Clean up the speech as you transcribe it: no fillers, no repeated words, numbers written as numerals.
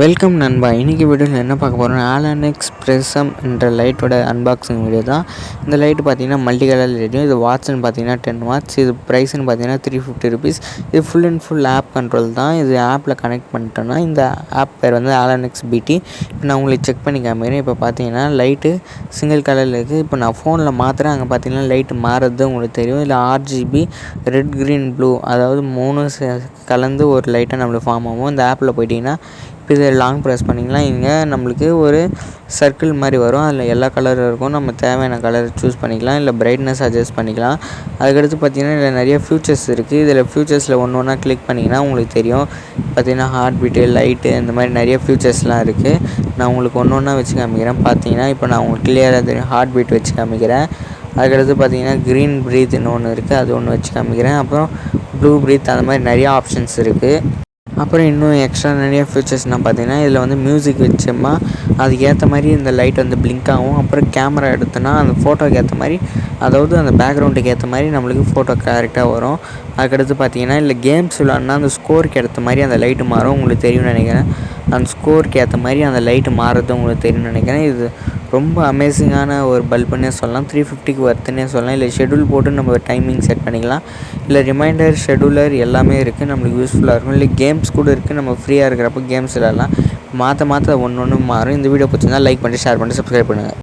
Welcome நண்பா. இன்றைக்கி வீடியோவில் என்ன பார்க்க போகிறோம், ஹாலோனிக்ஸ் Prism என்ற லைட்டோட அன்பாக்சிங் வீடியோ தான். இந்த லைட்டு பார்த்தீங்கன்னா மல்டி கலர் லைட்டு. இது வாட்ஸ்ன்னு பார்த்தீங்கன்னா 10 வாட்ஸ். இது ப்ரைஸ்ன்னு பார்த்தீங்கன்னா $350. இது full and full app control தான். இது ஆப்பில் கனெக்ட் பண்ணிட்டோன்னா இந்த ஆப் பேர் வந்து Halonix BT. இப்போ நான் உங்களுக்கு செக் பண்ணி காமிக்கிறேன். இப்போ பார்த்தீங்கன்னா லைட்டு சிங்கிள் கலரில் இருக்குது. இப்போ நான் ஃபோனில் மாற்றுறேன். அங்கே பார்த்தீங்கன்னா லைட்டு மாறுறது உங்களுக்கு தெரியும். இல்லை RGB ரெட் க்ரீன் ப்ளூ அதாவது 3 கலந்து ஒரு லைட்டாக நம்மளுக்கு ஃபார்ம் ஆகும். இந்த ஆப்பில் போயிட்டிங்கன்னா இப்போ இதை லாங் ப்ரெஸ் பண்ணிங்கன்னா இங்கே நம்மளுக்கு ஒரு சர்க்கிள் மாதிரி வரும். அதில் எல்லா கலரும் இருக்கும். நம்ம தேவையான கலர் சூஸ் பண்ணிக்கலாம். இல்லை பிரைட்னஸ் அட்ஜஸ்ட் பண்ணிக்கலாம். அதுக்கடுத்து பார்த்திங்கன்னா இதில் நிறைய ஃபியூச்சர்ஸ் இருக்குது. இதில் ஃபியூச்சர்ஸில் ஒன்று ஒன்றா கிளிக் பண்ணிங்கன்னா உங்களுக்கு தெரியும். பார்த்திங்கன்னா ஹார்ட் பீட்டு, லைட்டு, இந்த மாதிரி நிறைய ஃபியூச்சர்ஸ்லாம் இருக்குது. நான் உங்களுக்கு ஒன்று ஒன்றா வச்சு காமிக்கிறேன். பார்த்தீங்கன்னா இப்போ நான் உங்களுக்கு கிளியராக தெரியும் ஹார்ட் பீட் வச்சு காமிக்கிறேன். அதுக்கடுத்து பார்த்திங்கன்னா க்ரீன் ப்ரீத்னு ஒன்று இருக்குது, அது ஒன்று வச்சு காமிக்கிறேன். அப்புறம் ப்ளூ ப்ரீத், அந்த மாதிரி நிறையா ஆப்ஷன்ஸ் இருக்குது. அப்புறம் இன்னும் எக்ஸ்ட்ரா நிறைய ஃபீச்சர்ஸ்னால் பார்த்தீங்கன்னா இதில் வந்து மியூசிக் வச்சோம்னா அதுக்கு ஏற்ற மாதிரி இந்த லைட் வந்து பிளிங்க் ஆகும். அப்புறம் கேமரா எடுத்தோன்னா அந்த ஃபோட்டோக்கு ஏற்ற மாதிரி, அதாவது அந்த பேக்ரவுண்டுக்கு ஏற்ற மாதிரி நம்மளுக்கு ஃபோட்டோ கரெக்டாக வரும். அதுக்கடுத்து பார்த்தீங்கன்னா இல்லை கேம்ஸ் விளாட்னா அந்த ஸ்கோருக்கு ஏற்ற மாதிரி அந்த லைட்டு மாறும். உங்களுக்கு தெரியும்னு நினைக்கிறேன். அந்த ஸ்கோருக்கு ஏற்ற மாதிரி அந்த லைட்டு மாறுறது உங்களுக்கு தெரியும்னு நினைக்கிறேன். இது ரொம்ப அமேசிங்கான ஒரு பல்புன்னே சொல்லலாம். 350க்கு ஒர்த்துன்னே சொல்லலாம். இல்லை ஷெட்யூல் போட்டு நம்ம டைமிங் செட் பண்ணிக்கலாம். இல்லை ரிமைண்டர் ஷெட்யூலர் எல்லாமே இருக்குது. நம்மளுக்கு யூஸ்ஃபுல்லாக இருக்கும். இல்லை கேம்ஸ் கூட இருக்குது. நம்ம ஃப்ரீயாக இருக்கிறப்போ கேம்ஸ் விளாட்லாம். மாற்ற ஒன்று ஒன்று மாறும். இந்த வீடியோ பிடிச்சிருந்தா லைக் பண்ணிட்டு ஷேர் பண்ணிட்டு சப்ஸ்கிரைப் பண்ணுங்கள்.